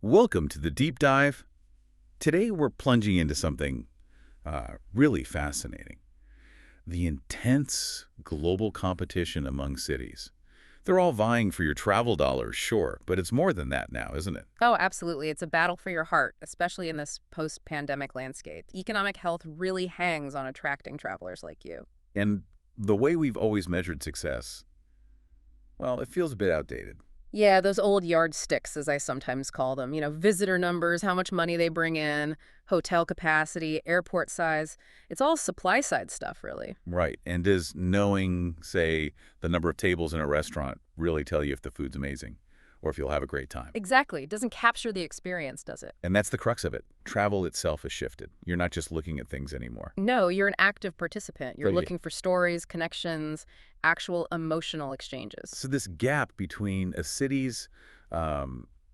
Welcome to the Deep Dive. Today we're plunging into something really fascinating. The intense global competition among cities. They're all vying for your travel dollars, sure, but it's more than that now, isn't it? Oh, absolutely. It's a battle for your heart, especially in this post-pandemic landscape. Economic health really hangs on attracting travelers like you. And the way we've always measured success, well, it feels a bit outdated. Yeah, those old yardsticks, as I sometimes call them. Visitor numbers, how much money they bring in, hotel capacity, airport size. It's all supply-side stuff, really. Right. And does knowing, say, the number of tables in a restaurant really tell you if the food's amazing or if you'll have a great time? Exactly. It doesn't capture the experience, does it? And that's the crux of it. Travel itself has shifted. You're not just looking at things anymore. No, you're an active participant. You're But looking for stories, connections, actual emotional exchanges. so this gap between a city's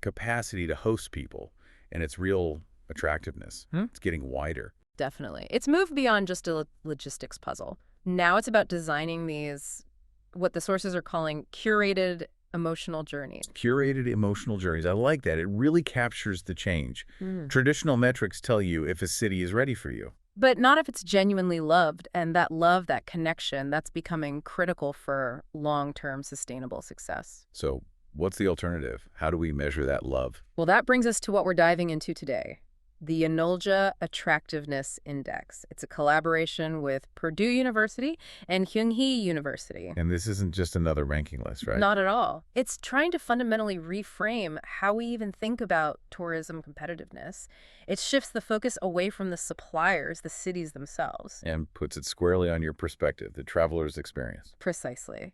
capacity to host people and its real attractiveness, it's getting wider. Definitely. It's moved beyond just a logistics puzzle. Now it's about designing these, what the sources are calling curated emotional journeys. Curated emotional journeys. I like that. It really captures the change. Traditional metrics tell you if a city is ready for you. But not if it's genuinely loved, and that love, that connection, that's becoming critical for long-term sustainable success. So what's the alternative? How do we measure that love? Well, that brings us to what we're diving into today. The Yanolja Attractiveness Index. It's a collaboration with Purdue University and Kyung University. And this isn't just another ranking list, right? Not at all. It's trying to fundamentally reframe how we even think about tourism competitiveness. It shifts the focus away from the suppliers, the cities themselves. And puts it squarely on your perspective, the traveler's experience. Precisely.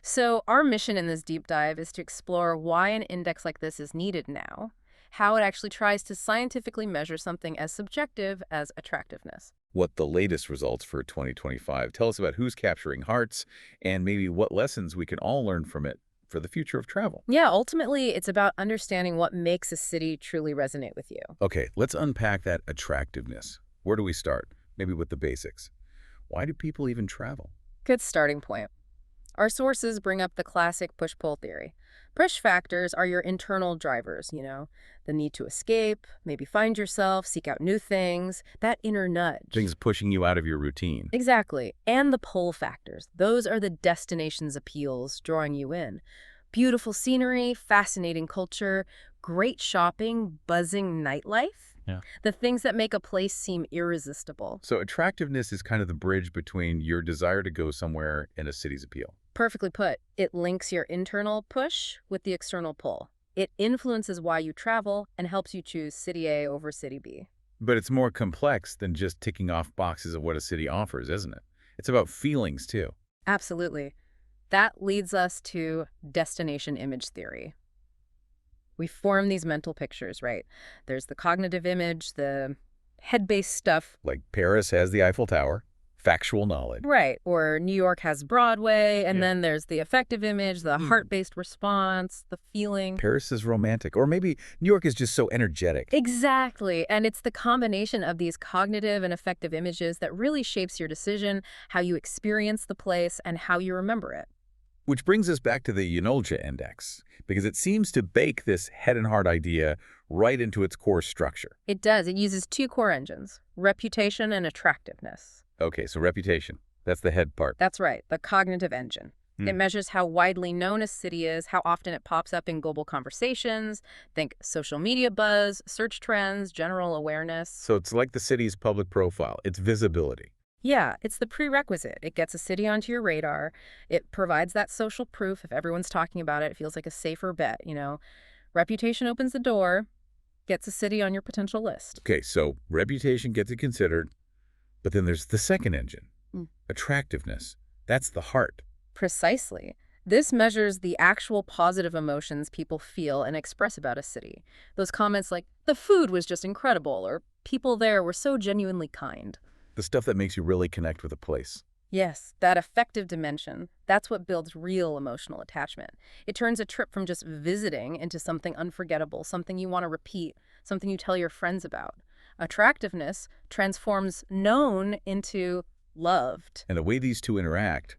So our mission in this deep dive is to explore why an index like this is needed now, how it actually tries to scientifically measure something as subjective as attractiveness. What the latest results for 2025 tell us about who's capturing hearts and maybe what lessons we can all learn from it for the future of travel. Yeah, ultimately, it's about understanding what makes a city truly resonate with you. Okay, let's unpack that attractiveness. Where do we start? Maybe with the basics. Why do people even travel? Good starting point. Our sources bring up the classic push-pull theory. Push factors are your internal drivers, the need to escape, maybe find yourself, seek out new things, that inner nudge. Things pushing you out of your routine. Exactly. And the pull factors. Those are the destination's appeals drawing you in. Beautiful scenery, fascinating culture, great shopping, buzzing nightlife. Yeah. The things that make a place seem irresistible. So attractiveness is kind of the bridge between your desire to go somewhere and a city's appeal. Perfectly put. It links your internal push with the external pull. It influences why you travel and helps you choose City A over City B. But it's more complex than just ticking off boxes of what a city offers, isn't it? It's about feelings, too. Absolutely. That leads us to destination image theory. We form these mental pictures, right? There's the cognitive image, the head-based stuff. Like Paris has the Eiffel Tower, factual knowledge. Right. Or New York has Broadway, and Yeah. then there's the affective image, the heart-based response, the feeling. Paris is romantic. Or maybe New York is just so energetic. Exactly. And it's the combination of these cognitive and affective images that really shapes your decision, how you experience the place, and how you remember it. Which brings us back to the Yanolja Index, because it seems to bake this head and heart idea right into its core structure. It does. It uses two core engines, reputation and attractiveness. Okay, so reputation. That's the head part. That's right, the cognitive engine. It measures how widely known a city is, how often it pops up in global conversations. Think social media buzz, search trends, general awareness. So it's like the city's public profile. It's visibility. Yeah, it's the prerequisite. It gets a city onto your radar. It provides that social proof. If everyone's talking about it, it feels like a safer bet, Reputation opens the door, gets a city on your potential list. Okay, so reputation gets it considered, but then there's the second engine, attractiveness. That's the heart. Precisely. This measures the actual positive emotions people feel and express about a city. Those comments like, the food was just incredible, or people there were so genuinely kind. The stuff that makes you really connect with a place. Yes, that affective dimension, that's what builds real emotional attachment. It turns a trip from just visiting into something unforgettable, something you want to repeat, something you tell your friends about. Attractiveness transforms known into loved. And the way these two interact,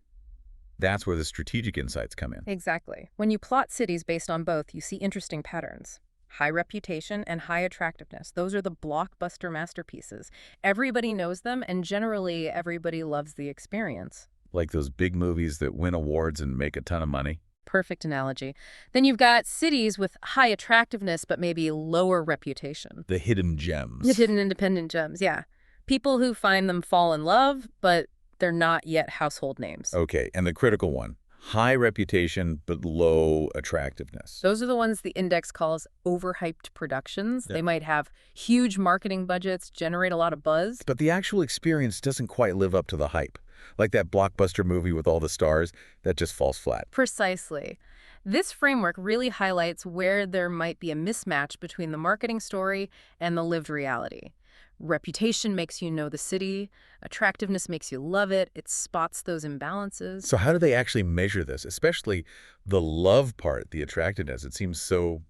that's where the strategic insights come in. Exactly. When you plot cities based on both, you see interesting patterns. high reputation, and high attractiveness. Those are the blockbuster masterpieces. Everybody knows them, and generally everybody loves the experience. Like those big movies that win awards and make a ton of money? Perfect analogy. Then you've got cities with high attractiveness but maybe lower reputation. The hidden The gems. hidden independent gems, yeah. People who find them fall in love, but they're not yet household names. Okay, and the critical one. High reputation, but low attractiveness. Those are the ones the index calls overhyped productions. Yeah. They might have huge marketing budgets, generate a lot of buzz. But the actual experience doesn't quite live up to the hype. Like that blockbuster movie with all the stars, that just falls flat. Precisely. This framework really highlights where there might be a mismatch between the marketing story and the lived reality. Reputation makes you know the city. Attractiveness makes you love it. It spots those imbalances. So how do they actually measure this? Especially the love part, the attractiveness. It seems so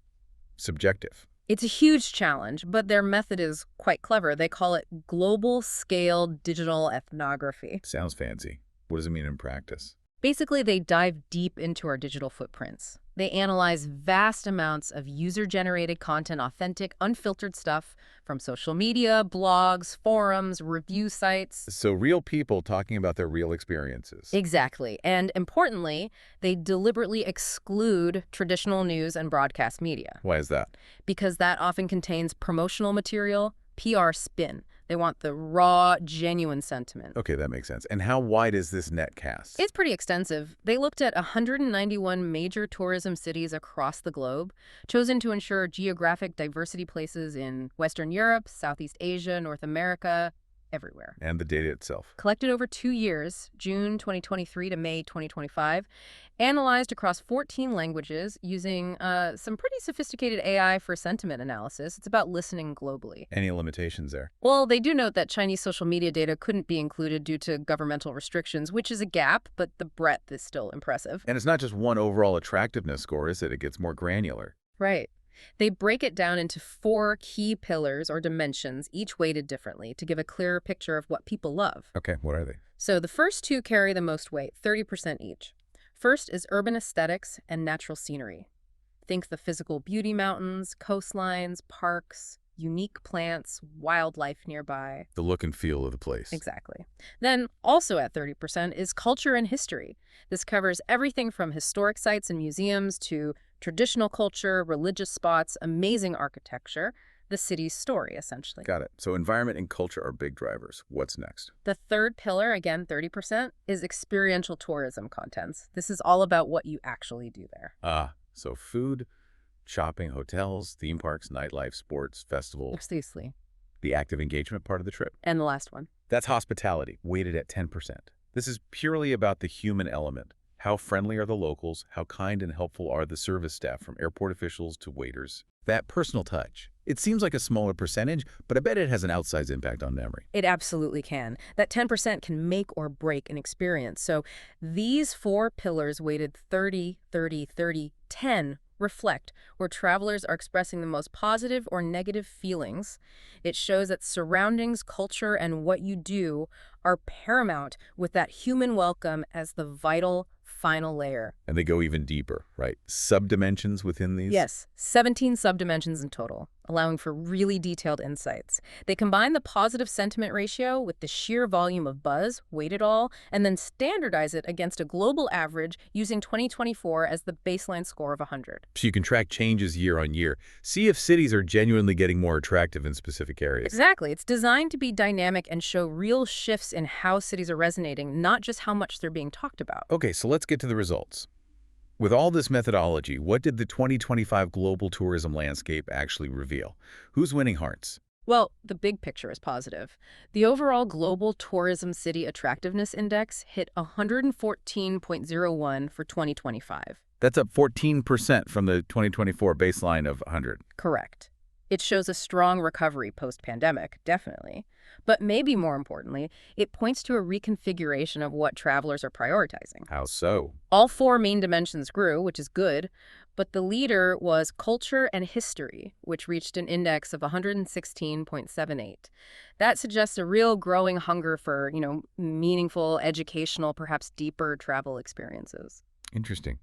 subjective. It's a huge challenge, but their method is quite clever. They call it global scale digital ethnography. Sounds fancy. What does it mean in practice? Basically, they dive deep into our digital footprints. They analyze vast amounts of user-generated content, authentic, unfiltered stuff from social media, blogs, forums, review sites. So real people talking about their real experiences. Exactly. And importantly, they deliberately exclude traditional news and broadcast media Why is that? because that often contains promotional material, PR spin. They want the raw, genuine sentiment. Okay, that makes sense. And how wide is this net cast? It's pretty extensive. They looked at 191 major tourism cities across the globe, chosen to ensure geographic diversity places in Western Europe, Southeast Asia, North America, everywhere. And the data itself. Collected over 2 years, June 2023 to May 2025, analyzed across 14 languages using some pretty sophisticated AI for sentiment analysis. It's about listening globally. Any limitations there? Well, they do note that Chinese social media data couldn't be included due to governmental restrictions, which is a gap, but the breadth is still impressive. And it's not just one overall attractiveness score, is it? It gets more granular. Right. They break it down into 4 key pillars or dimensions, each weighted differently, to give a clearer picture of what people love. Okay, what are they? So the first 2 carry the most weight, 30% each. First is urban aesthetics and natural scenery. Think the physical beauty mountains, coastlines, parks, unique plants, wildlife nearby. The look and feel of the place. Exactly. Then, also at 30%, is culture and history. This covers everything from historic sites and museums to traditional culture, religious spots, amazing architecture, the city's story, essentially. Got it. So environment and culture are big drivers. What's next? The third pillar, again 30%, is experiential tourism contents. This is all about what you actually do there. So food, shopping, hotels, theme parks, nightlife, sports, festivals, Precisely. the active engagement part of the trip. And the last one. That's hospitality, weighted at 10%. This is purely about the human element. How friendly are the locals? How kind and helpful are the service staff, from airport officials to waiters? That personal touch. It seems like a smaller percentage, but I bet it has an outsized impact on memory. It absolutely can. That 10% can make or break an experience. So these 4 pillars weighted 30, 30, 30, 10 reflect where travelers are expressing the most positive or negative feelings. It shows that surroundings, culture, and what you do are paramount, with that human welcome as the vital final layer. And they go even deeper, right? Subdimensions within these? Yes, 17 subdimensions in total, allowing for really detailed insights. They combine the positive sentiment ratio with the sheer volume of buzz, weight it all, and then standardize it against a global average using 2024 as the baseline score of 100. So you can track changes year on year. See if cities are genuinely getting more attractive in specific areas. Exactly. It's designed to be dynamic and show real shifts in how cities are resonating, not just how much they're being talked about. Okay, so let's get to the results. With all this methodology, what did the 2025 global tourism landscape actually reveal? Who's winning hearts? Well, the big picture is positive. The overall Global Tourism City Attractiveness Index hit 114.01 for 2025. That's up 14% from the 2024 baseline of 100. Correct. It shows a strong recovery post-pandemic, definitely. But maybe more importantly, it points to a reconfiguration of what travelers are prioritizing. How so? All 4 main dimensions grew, which is good, but the leader was culture and history, which reached an index of 116.78. That suggests a real growing hunger for, meaningful, educational, perhaps deeper travel experiences. Interesting.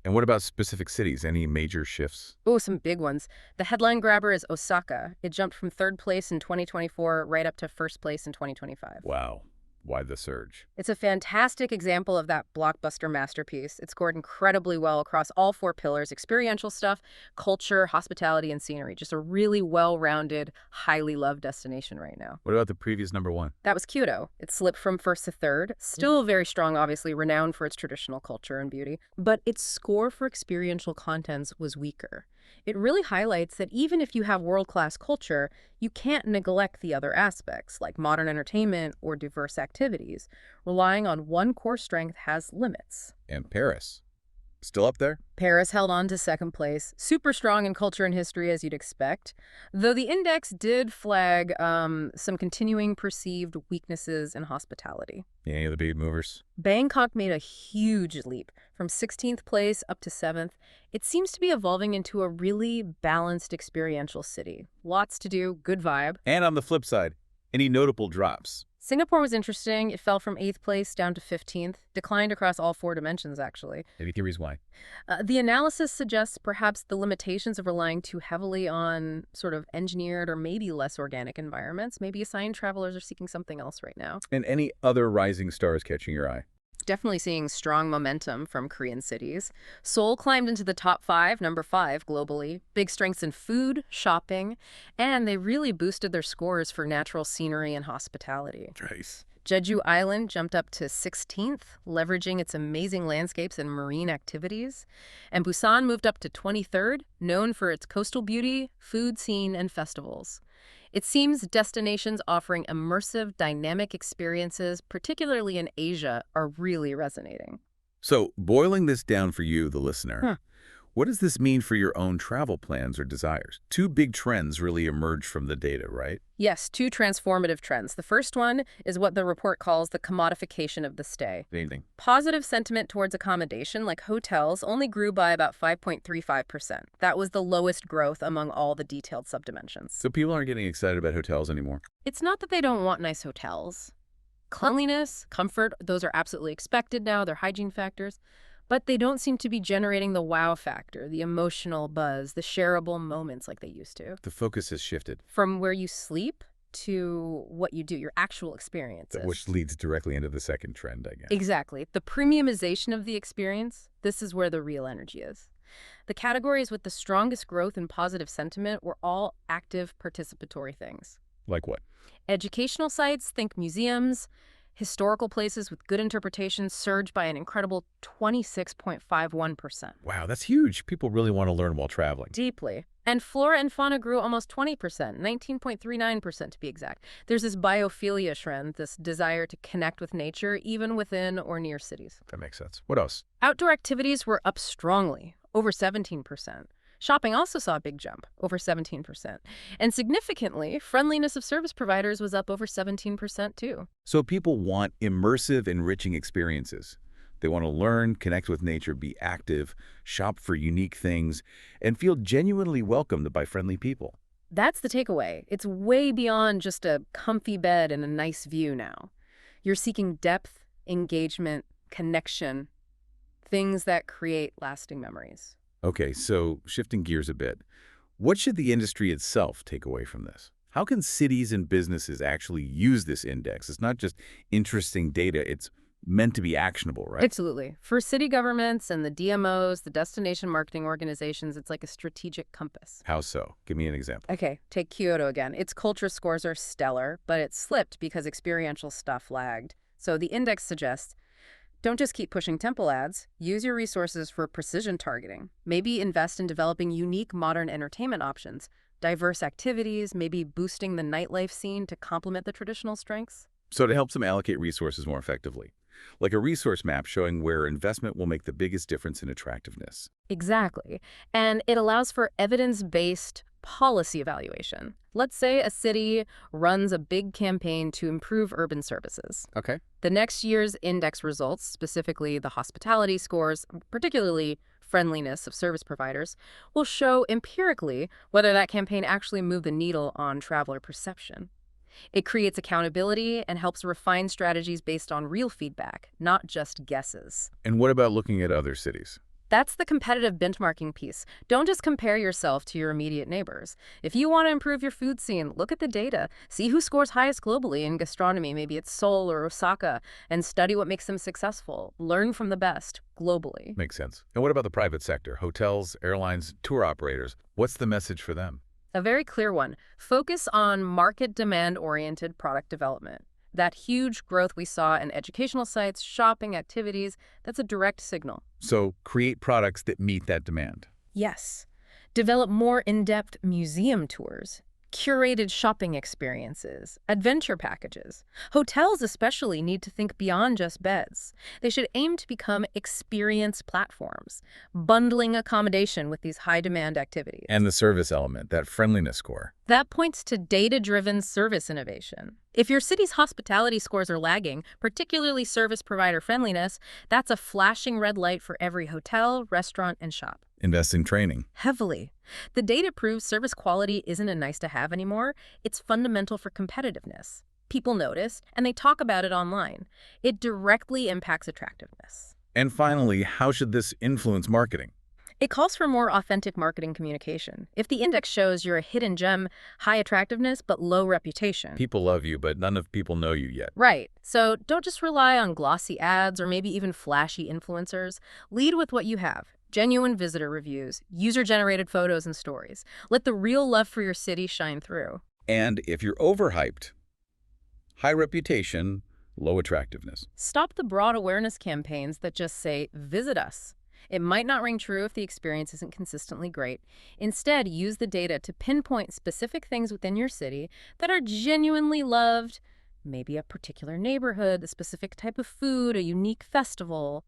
And what about specific cities? Any major shifts? Oh, some big ones. The headline grabber is Osaka. It jumped from third place in 2024 right up to first place in 2025. Wow. Why the surge? It's a fantastic example of that blockbuster masterpiece. It scored incredibly well across all four pillars: experiential stuff, culture, hospitality, and scenery. Just a really well-rounded, highly loved destination right now. What about the previous number one? That was Kyoto. It slipped from first to third. Still very strong, obviously, renowned for its traditional culture and beauty. But its score for experiential contents was weaker. It really highlights that even if you have world-class culture, you can't neglect the other aspects, like modern entertainment or diverse activities. Relying on one core strength has limits. And Paris. Still up there? Paris held on to second place, super strong in culture and history as you'd expect, though the index did flag some continuing perceived weaknesses in hospitality. Any of the big movers? Bangkok made a huge leap from 16th place up to 7th. It seems to be evolving into a really balanced experiential city. Lots to do, good vibe. And on the flip side, any notable drops? Singapore was interesting. It fell from 8th place down to 15th, declined across all four dimensions, actually. Any theories why? The analysis suggests perhaps the limitations of relying too heavily on sort of engineered or maybe less organic environments. Maybe assigned travelers are seeking something else right now. And any other rising stars catching your eye? Definitely seeing strong momentum from Korean cities. Seoul climbed into the top 5, number 5 globally. Big strengths in food, shopping, and they really boosted their scores for natural scenery and hospitality. Nice. Jeju Island jumped up to 16th, leveraging its amazing landscapes and marine activities. And Busan moved up to 23rd, known for its coastal beauty, food scene, and festivals. It seems destinations offering immersive, dynamic experiences, particularly in Asia, are really resonating. So, boiling this down for you, the listener, what does this mean for your own travel plans or desires? Two big trends really emerge from the data, right? Yes, two transformative trends. The first one is what the report calls the commodification of the stay. Anything. Positive sentiment towards accommodation, like hotels, only grew by about 5.35%. That was the lowest growth among all the detailed subdimensions. So people aren't getting excited about hotels anymore? It's not that they don't want nice hotels. Cleanliness, comfort, those are absolutely expected now. They're hygiene factors. But they don't seem to be generating the wow factor, the emotional buzz, the shareable moments like they used to. The focus has shifted. From where you sleep to what you do, your actual experiences. Which leads directly into the second trend, I guess. Exactly. The premiumization of the experience, this is where the real energy is. The categories with the strongest growth and positive sentiment were all active participatory things. Like what? Educational sites, think museums. Historical places with good interpretations surged by an incredible 26.51%. Wow, that's huge. People really want to learn while traveling. Deeply. And flora and fauna grew almost 20%, 19.39% to be exact. There's this biophilia trend, this desire to connect with nature, even within or near cities. That makes sense. What else? Outdoor activities were up strongly, over 17%. Shopping also saw a big jump, over 17%. And significantly, friendliness of service providers was up over 17% too. So people want immersive, enriching experiences. They want to learn, connect with nature, be active, shop for unique things, and feel genuinely welcomed by friendly people. That's the takeaway. It's way beyond just a comfy bed and a nice view now. You're seeking depth, engagement, connection, things that create lasting memories. Okay, so shifting gears a bit, what should the industry itself take away from this? How can cities and businesses actually use this index? It's not just interesting data, it's meant to be actionable, right? Absolutely. For city governments and the DMOs, the destination marketing organizations, it's like a strategic compass. How so? Give me an example. Okay, take Kyoto again. Its culture scores are stellar, but it slipped because experiential stuff lagged. So the index suggests, don't just keep pushing temple ads. Use your resources for precision targeting. Maybe invest in developing unique modern entertainment options, diverse activities, maybe boosting the nightlife scene to complement the traditional strengths. So to help them allocate resources more effectively, like a resource map showing where investment will make the biggest difference in attractiveness. Exactly. And it allows for evidence-based policy evaluation. Let's say a city runs a big campaign to improve urban services. Okay. The next year's index results, specifically the hospitality scores, particularly friendliness of service providers, will show empirically whether that campaign actually moved the needle on traveler perception. It creates accountability and helps refine strategies based on real feedback, not just guesses. And what about looking at other cities? That's the competitive benchmarking piece. Don't just compare yourself to your immediate neighbors. If you want to improve your food scene, look at the data. See who scores highest globally in gastronomy, maybe it's Seoul or Osaka, and study what makes them successful. Learn from the best globally. Makes sense. And what about the private sector? Hotels, airlines, tour operators. What's the message for them? A very clear one. Focus on market demand-oriented product development. That huge growth we saw in educational sites, shopping, activities, that's a direct signal. So create products that meet that demand. Yes. Develop more in-depth museum tours, curated shopping experiences, adventure packages. Hotels especially need to think beyond just beds. They should aim to become experience platforms, bundling accommodation with these high-demand activities. And the service element, that friendliness score. That points to data-driven service innovation. If your city's hospitality scores are lagging, particularly service provider friendliness, that's a flashing red light for every hotel, restaurant, and shop. Invest in training. Heavily. The data proves service quality isn't a nice-to-have anymore. It's fundamental for competitiveness. People notice, and they talk about it online. It directly impacts attractiveness. And finally, how should this influence marketing? It calls for more authentic marketing communication. If the index shows you're a hidden gem, high attractiveness, but low reputation. People love you, but none of people know you yet. Right. So don't just rely on glossy ads or maybe even flashy influencers. Lead with what you have. Genuine visitor reviews, user-generated photos and stories. Let the real love for your city shine through. And if you're overhyped, high reputation, low attractiveness. Stop the broad awareness campaigns that just say, visit us. It might not ring true if the experience isn't consistently great. Instead, use the data to pinpoint specific things within your city that are genuinely loved, maybe a particular neighborhood, a specific type of food, a unique festival.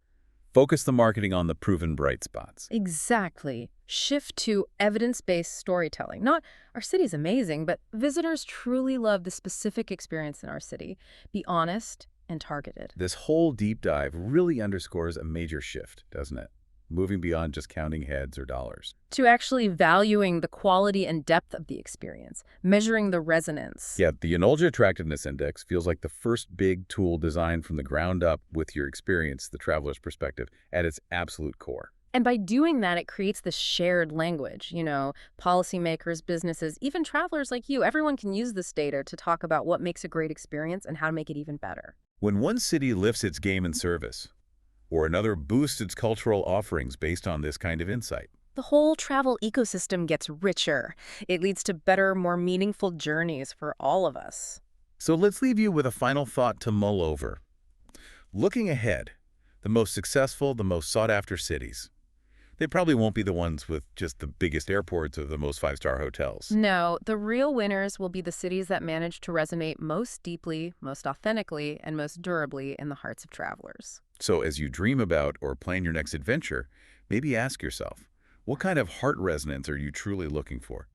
Focus the marketing on the proven bright spots. Exactly. Shift to evidence-based storytelling. Not, our city's amazing, but visitors truly love the specific experience in our city. Be honest and targeted. This whole deep dive really underscores a major shift, doesn't it? Moving beyond just counting heads or dollars. To actually valuing the quality and depth of the experience, measuring the resonance. Yeah, the Yanolja Attractiveness Index feels like the first big tool designed from the ground up with your experience, the traveler's perspective, at its absolute core. And by doing that, it creates this shared language. Policymakers, businesses, even travelers like you, everyone can use this data to talk about what makes a great experience and how to make it even better. When one city lifts its game in service, or another boosts its cultural offerings based on this kind of insight, the whole travel ecosystem gets richer. It leads to better, more meaningful journeys for all of us. So let's leave you with a final thought to mull over. Looking ahead, the most successful, the most sought-after cities, they probably won't be the ones with just the biggest airports or the most five-star hotels. No, the real winners will be the cities that manage to resonate most deeply, most authentically, and most durably in the hearts of travelers. So as you dream about or plan your next adventure, maybe ask yourself, what kind of heart resonance are you truly looking for?